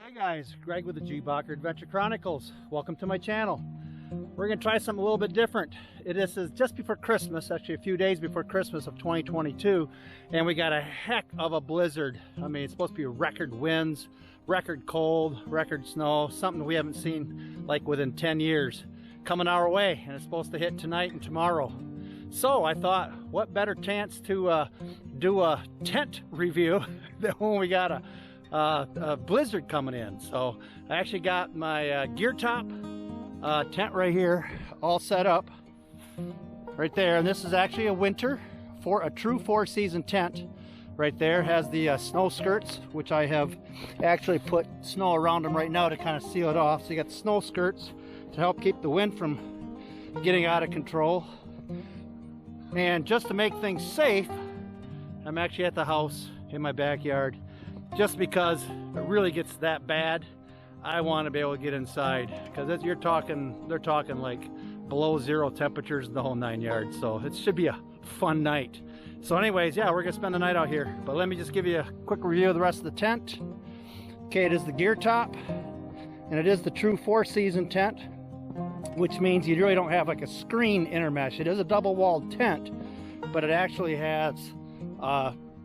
Hey guys, Greg with the G Bacher Adventure Chronicles. Welcome to my channel. We're going to try something a little bit different. This is just before Christmas, actually a few days before Christmas of 2022, and we got a heck of a blizzard. I mean, it's supposed to be record winds, record cold, record snow, something we haven't seen like within 10 years coming our way, and it's supposed to hit tonight and tomorrow. So I thought, what better chance to do a tent review than when we got a blizzard coming in. So I actually got my Geer top tent right here all set up right there, and this is actually a winter for a true 4-season tent. Right there has the snow skirts, which I have actually put snow around them right now to kind of seal it off. So you got the snow skirts to help keep the wind from getting out of control. And just to make things safe, I'm actually at the house in my backyard. Just because it really gets that bad, I want to be able to get inside, because they're talking like below zero temperatures the whole 9 yards. So it should be a fun night. So anyways, yeah, we're gonna spend the night out here. But let me just give you a quick review of the rest of the tent. Okay, it is the Geer top, and it is the true 4-season tent, which means you really don't have like a screen intermesh. It is a double-walled tent, but it actually has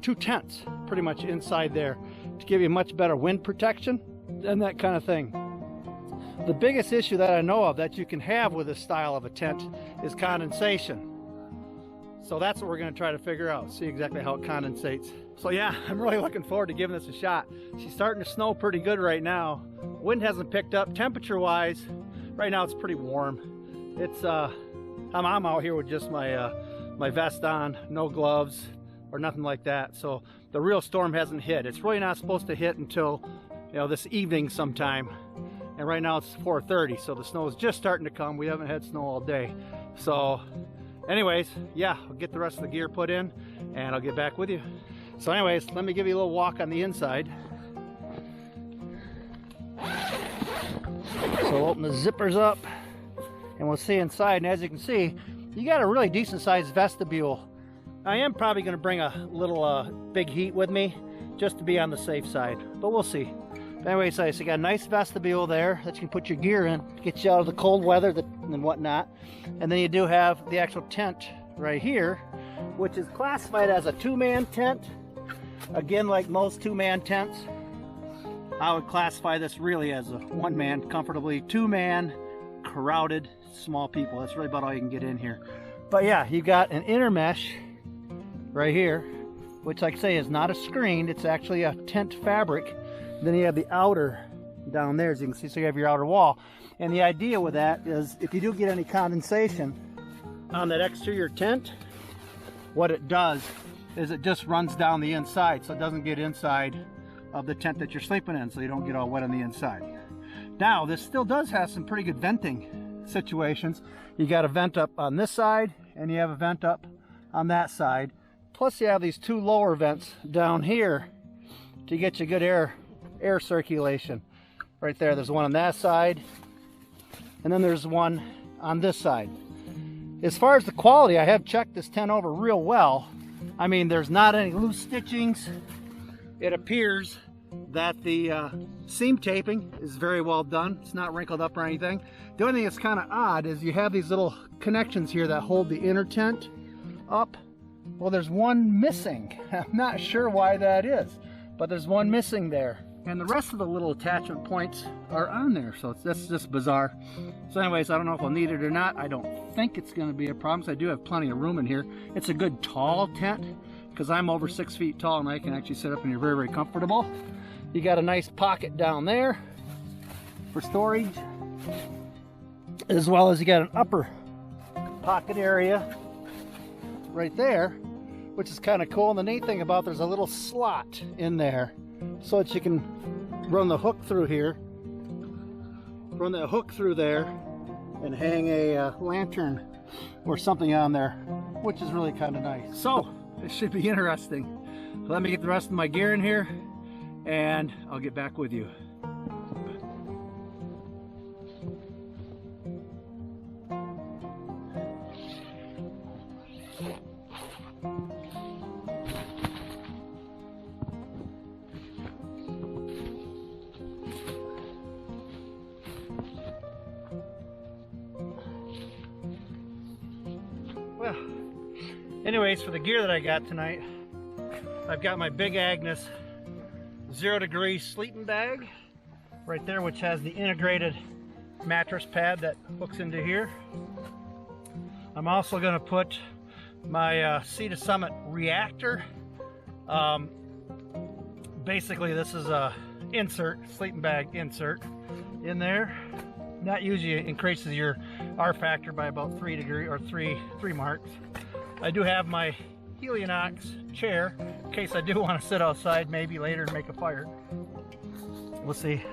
2 tents pretty much inside there to give you much better wind protection and that kind of thing. The biggest issue that I know of that you can have with this style of a tent is condensation. So that's what we're going to try to figure out, see exactly how it condensates. So yeah, I'm really looking forward to giving this a shot. She's starting to snow pretty good right now. Wind hasn't picked up. Temperature wise, right now it's pretty warm. It's I'm out here with just my my vest on, no gloves or nothing like that. So the real storm hasn't hit. It's really not supposed to hit until, you know, this evening sometime. And right now it's 4:30, so the snow is just starting to come. We haven't had snow all day. So anyways, yeah, I'll get the rest of the gear put in and I'll get back with you. So anyways, let me give you a little walk on the inside. So we'll open the zippers up and we'll see inside. And as you can see, you got a really decent sized vestibule. I am probably going to bring a little big heat with me just to be on the safe side, but we'll see. But anyway, so you got a nice vestibule there that you can put your gear in, get you out of the cold weather and whatnot. And then you do have the actual tent right here, which is classified as a 2-man tent. Again, like most 2-man tents, I would classify this really as a 1-man, comfortably 2-man, crowded, small people. That's really about all you can get in here. But yeah, you got an intermesh right here, which, like I say, is not a screen. It's actually a tent fabric. Then you have the outer down there, as you can see, so you have your outer wall. And the idea with that is if you do get any condensation on that exterior tent, what it does is it just runs down the inside, so it doesn't get inside of the tent that you're sleeping in, so you don't get all wet on the inside. Now, this still does have some pretty good venting situations. You got a vent up on this side, and you have a vent up on that side. Plus you have these 2 lower vents down here to get you good air circulation. Right there, there's one on that side, and then there's one on this side. As far as the quality, I have checked this tent over real well. I mean, there's not any loose stitchings. It appears that the seam taping is very well done. It's not wrinkled up or anything. The only thing that's kind of odd is you have these little connections here that hold the inner tent up. Well, there's one missing. I'm not sure why that is, but there's one missing there. And the rest of the little attachment points are on there, so that's just bizarre. So anyways, I don't know if I'll need it or not. I don't think it's going to be a problem, so I do have plenty of room in here. It's a good tall tent, because I'm over 6 feet tall and I can actually sit up and you're very, very comfortable. You got a nice pocket down there for storage, as well as you got an upper pocket area right there, which is kind of cool. And the neat thing about there's a little slot in there so that you can run the hook through here, run that hook through there and hang a lantern or something on there, which is really kind of nice. So it should be interesting. Let me get the rest of my gear in here and I'll get back with you. Anyways, for the gear that I got tonight, I've got my Big Agnes 0 degree sleeping bag right there, which has the integrated mattress pad that hooks into here. I'm also going to put my Sea to Summit reactor. Basically, this is a insert, sleeping bag insert in there. That usually increases your R factor by about 3 degrees or three marks. I do have my Helionox chair in case I do want to sit outside maybe later and make a fire. We'll see.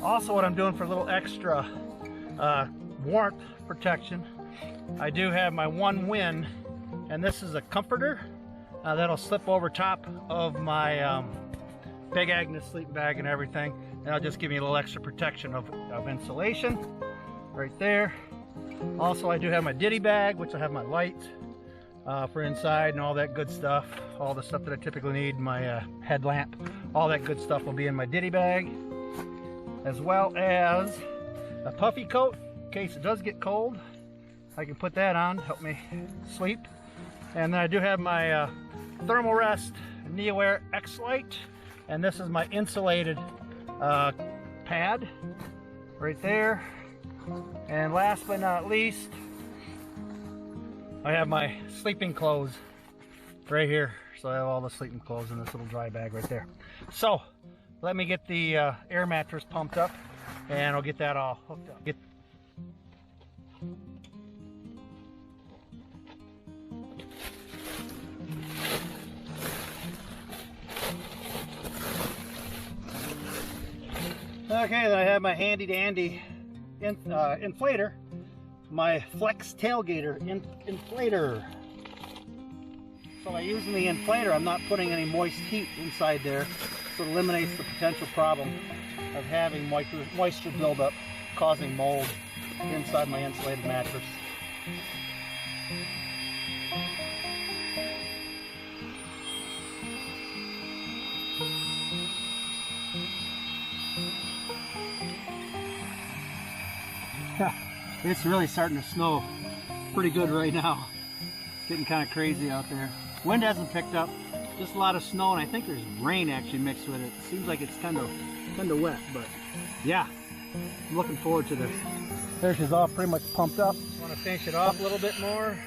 Also, what I'm doing for a little extra warmth protection, I do have my One Wind, and this is a comforter that'll slip over top of my Big Agnes sleeping bag and everything, and I'll just give me a little extra protection of insulation right there. Also, I do have my ditty bag, which I have my light for inside and all that good stuff, all the stuff that I typically need, my headlamp, all that good stuff will be in my ditty bag, as well as a puffy coat in case it does get cold. I can put that on, help me sleep. And then I do have my Thermal Rest NeoAir X-Lite, and this is my insulated pad right there. And last but not least, I have my sleeping clothes right here. So I have all the sleeping clothes in this little dry bag right there. So let me get the air mattress pumped up, and I'll get that all hooked up. Okay, then I have my handy dandy inflator, my Flex Tailgater inflator. So by using the inflator, I'm not putting any moist heat inside there, so it eliminates the potential problem of having moisture buildup causing mold inside my insulated mattress. It's really starting to snow pretty good right now. Getting kind of crazy out there. Wind hasn't picked up, just a lot of snow, and I think there's rain actually mixed with it. It seems like it's kind of wet, but yeah, I'm looking forward to this. This is all pretty much pumped up. Want to finish it off a little bit more.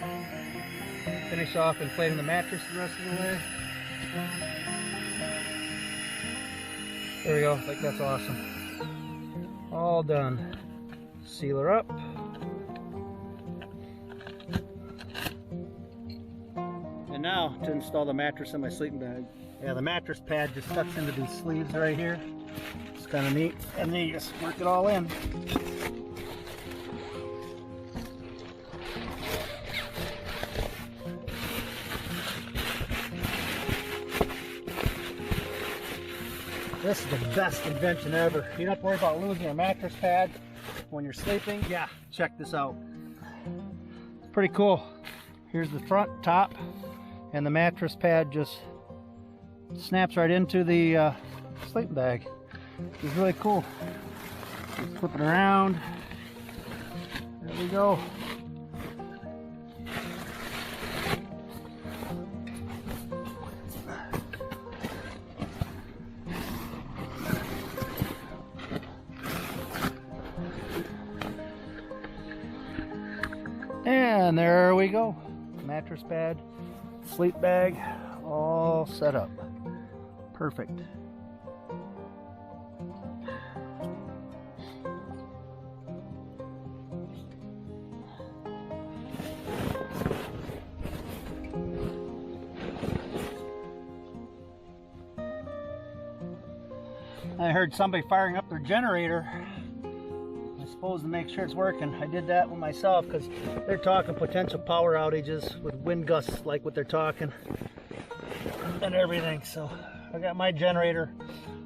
Finish off inflating the mattress the rest of the way. There we go. I think that's awesome. All done. Seal her up. And now to install the mattress in my sleeping bag. Yeah, the mattress pad just tucks into these sleeves right here. It's kind of neat. And then you just work it all in. This is the best invention ever. You don't have to worry about losing your mattress pad when you're sleeping. Yeah, check this out. It's pretty cool. Here's the front top, and the mattress pad just snaps right into the sleeping bag. It's really cool. Just flip it around. There we go. And there we go. Mattress pad, sleep bag, all set up. Perfect. I heard somebody firing up their generator. I suppose to make sure it's working. I did that one myself because they're talking potential power outages with wind gusts like what they're talking and everything. So I got my generator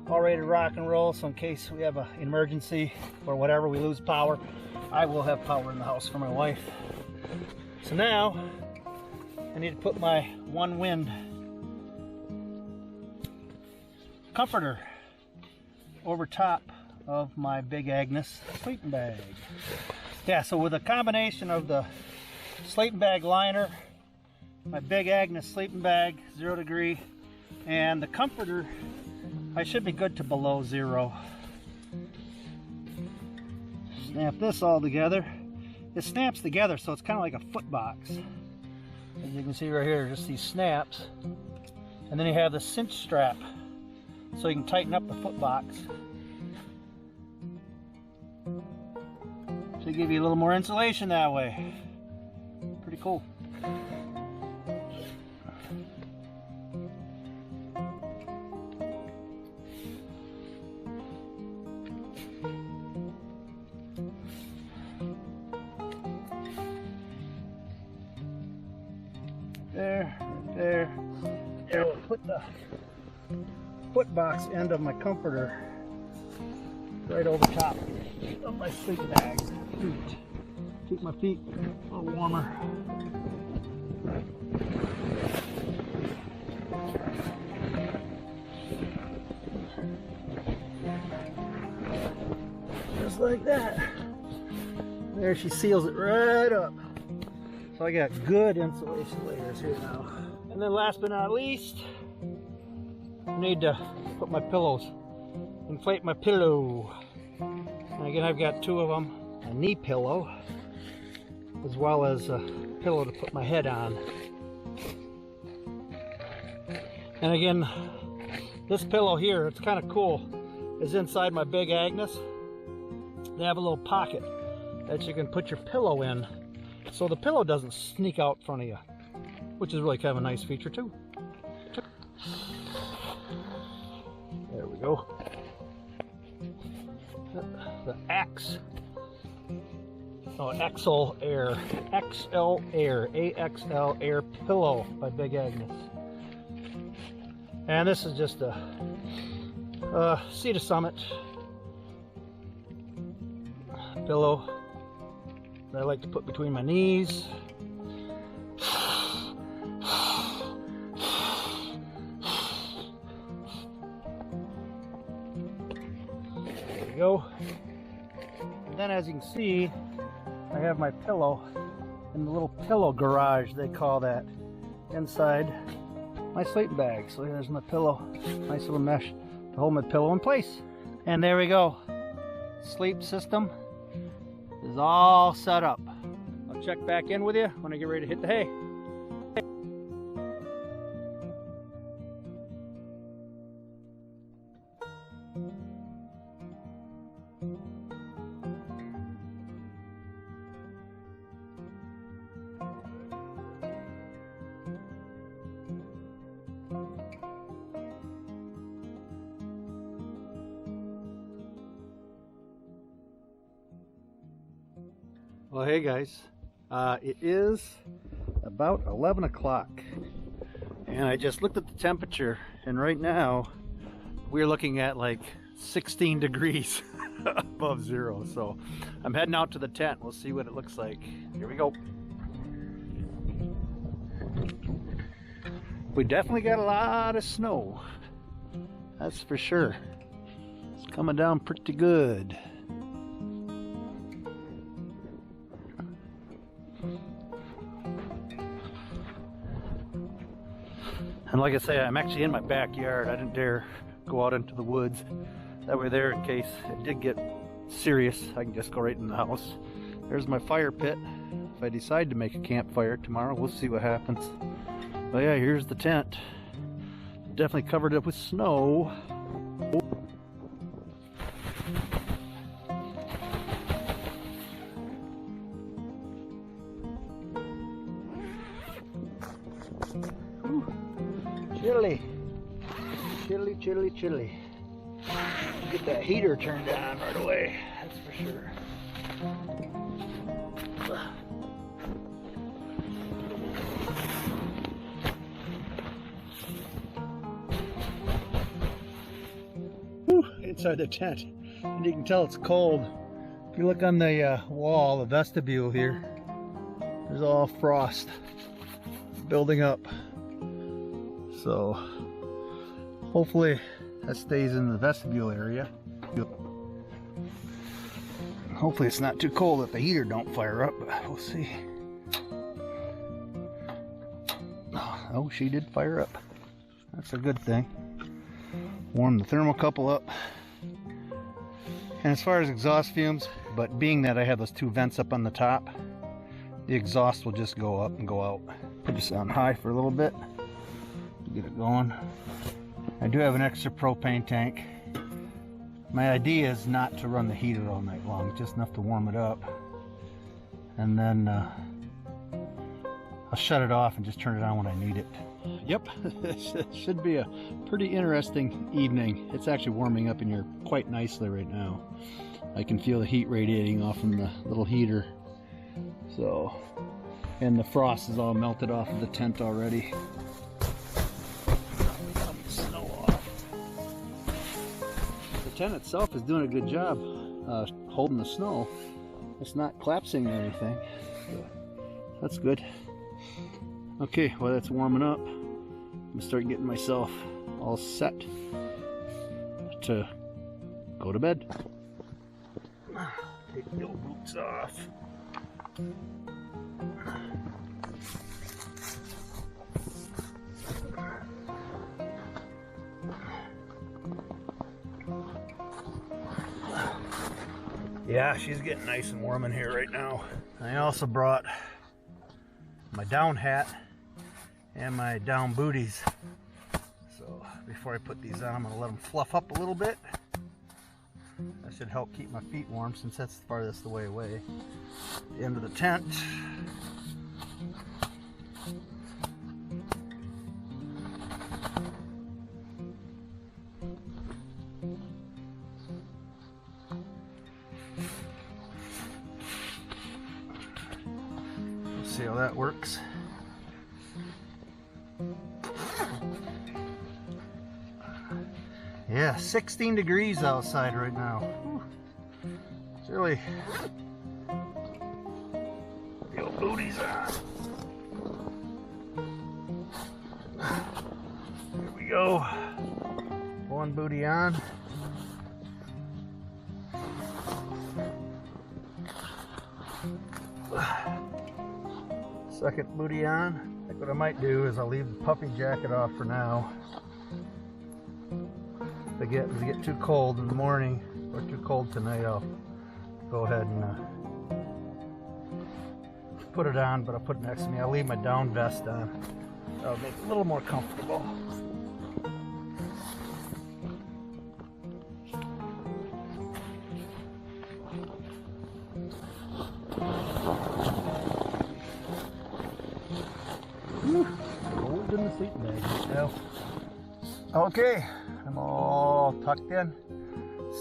all ready to rock and roll, so in case we have an emergency or whatever, we lose power, I will have power in the house for my wife. So now I need to put my One Wind comforter over top of my Big Agnes sleeping bag. Yeah, so with a combination of the sleeping bag liner my Big Agnes sleeping bag, 0 degree, and the comforter, I should be good to below 0. Snap this all together. It snaps together, so it's kind of like a foot box. As you can see right here, just these snaps. And then you have the cinch strap, so you can tighten up the foot box. To give you a little more insulation that way. Pretty cool. There, right there. There, we'll put the foot box end of my comforter right over top of my sleep bag. Keep my feet a little warmer. Just like that. There, she seals it right up. So I got good insulation layers here now. And then last but not least, I need to put my pillows, inflate my pillow. And again, I've got 2 of them, a knee pillow, as well as a pillow to put my head on. And again, this pillow here, it's kind of cool, is inside my Big Agnes. They have a little pocket that you can put your pillow in, so the pillow doesn't sneak out in front of you, which is really kind of a nice feature too. There we go. The XL Air, AXL Air pillow by Big Agnes. And this is just a Sea to Summit pillow that I like to put between my knees. There we go. And then, as you can see, I have my pillow in the little pillow garage, they call that, inside my sleeping bag. So here's my pillow, nice little mesh to hold my pillow in place. And there we go. Sleep system is all set up. I'll check back in with you when I get ready to hit the hay. Well, hey guys, it is about 11 o'clock and I just looked at the temperature, and right now we're looking at like 16 degrees above 0. So I'm heading out to the tent. We'll see what it looks like. Here we go. We definitely got a lot of snow, that's for sure. It's coming down pretty good. And like I say, I'm actually in my backyard. I didn't dare go out into the woods. That way there, in case it did get serious, I can just go right in the house. There's my fire pit. If I decide to make a campfire tomorrow, we'll see what happens. But yeah, here's the tent. Definitely covered up with snow. Chilly, chilly, chilly, chilly. Get that heater turned on right away, that's for sure. Whew, inside the tent, and you can tell it's cold. If you look on the wall, the vestibule here, there's all frost building up. So hopefully that stays in the vestibule area. Hopefully it's not too cold that the heater don't fire up, but we'll see. Oh, she did fire up. That's a good thing. Warm the thermocouple up. And as far as exhaust fumes, but being that I have those two vents up on the top, the exhaust will just go up and go out. Put this on high for a little bit to get it going. I do have an extra propane tank. My idea is not to run the heater all night long, just enough to warm it up. And then I'll shut it off and just turn it on when I need it. Yep, it should be a pretty interesting evening. It's actually warming up in here quite nicely right now. I can feel the heat radiating off from the little heater. So, and the frost is all melted off of the tent already. Snow off. The tent itself is doing a good job holding the snow. It's not collapsing or anything. So that's good. Okay, well that's warming up. I'm gonna start getting myself all set to go to bed. Take the old boots off. Yeah, she's getting nice and warm in here right now. I also brought my down hat and my down booties. So before I put these on, I'm gonna let them fluff up a little bit. That should help keep my feet warm since that's the farthest away away. The end of the tent. Let's see how that works. Yeah, 16 degrees outside right now. Whew. It's really... The old booties on. Here we go. One booty on. Second booty on. I think what I might do is I'll leave the puffy jacket off for now. If it get too cold in the morning or too cold tonight, I'll go ahead and put it on, but I'll put it next to me. I'll leave my down vest on. That'll make it a little more comfortable. Cold in the sleeping bag right now. Okay. I'm all tucked in,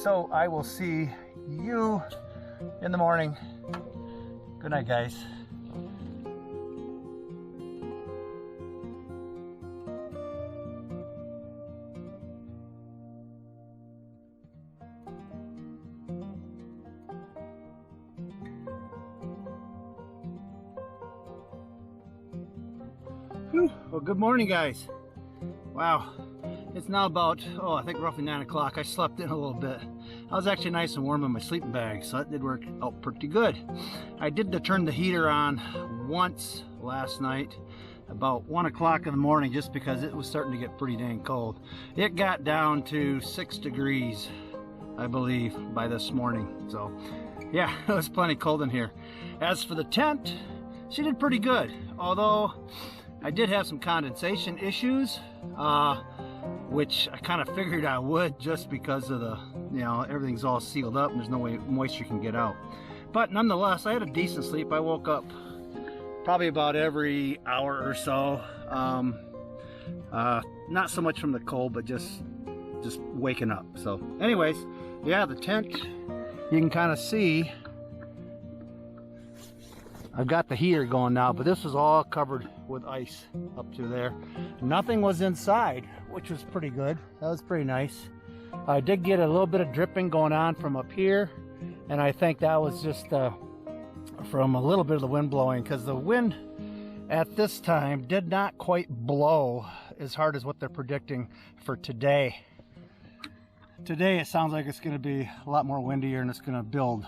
so I will see you in the morning. Good night, guys. Whew. Well, good morning, guys. Wow. It's now about, I think roughly 9 o'clock. I slept in a little bit. I was actually nice and warm in my sleeping bag, so that did work out pretty good. I did turn the heater on once last night, about 1 o'clock in the morning, just because it was starting to get pretty dang cold. It got down to 6 degrees, I believe, by this morning. So, yeah, it was plenty cold in here. As for the tent, she did pretty good, although I did have some condensation issues. Which I kind of figured I would, just because of the, everything's all sealed up and there's no way moisture can get out. But nonetheless, I had a decent sleep. I woke up probably about every hour or so. Not so much from the cold, but just waking up. So anyways, yeah, the tent, you can kind of see I've got the heater going now, but this was all covered with ice up to there. Nothing was inside, which was pretty good. That was pretty nice. I did get a little bit of dripping going on from up here, and I think that was just from a little bit of the wind blowing, because the wind at this time did not quite blow as hard as what they're predicting for today. Today it sounds like it's going to be a lot more windier and it's going to build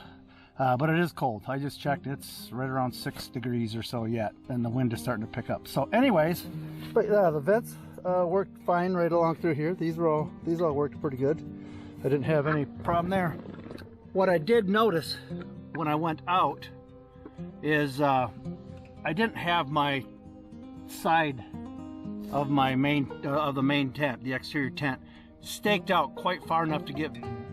But it is cold. I just checked. It's right around 6 degrees or so yet, and the wind is starting to pick up. So anyways, but the vents worked fine right along through here. These all worked pretty good. I didn't have any problem there. What I did notice when I went out is I didn't have my side of my main the main tent, the exterior tent, staked out quite far enough to get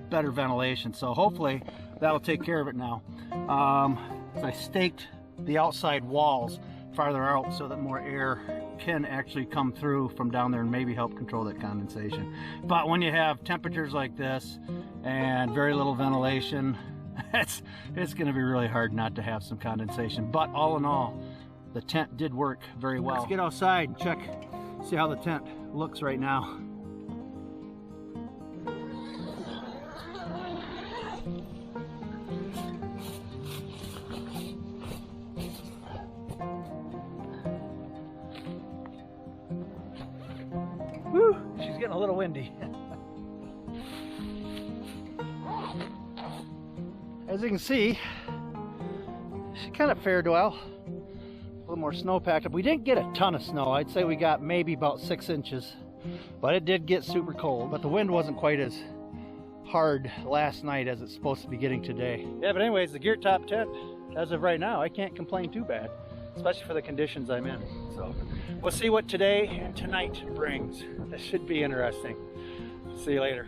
better ventilation. So hopefully that'll take care of it now. I staked the outside walls farther out so that more air can actually come through from down there and maybe help control that condensation. But when you have temperatures like this and very little ventilation, it's going to be really hard not to have some condensation. But all in all, the tent did work very well. Let's get outside and check, see how the tent looks right now. Woo, she's getting a little windy. As you can see, she kind of fared well. A little more snow packed up. We didn't get a ton of snow. I'd say we got maybe about 6 inches, but it did get super cold. But the wind wasn't quite as hard last night as it's supposed to be getting today. Yeah, but anyways, the Geer top tent, as of right now, I can't complain too bad, especially for the conditions I'm in. So we'll see what today and tonight brings. This should be interesting. See you later.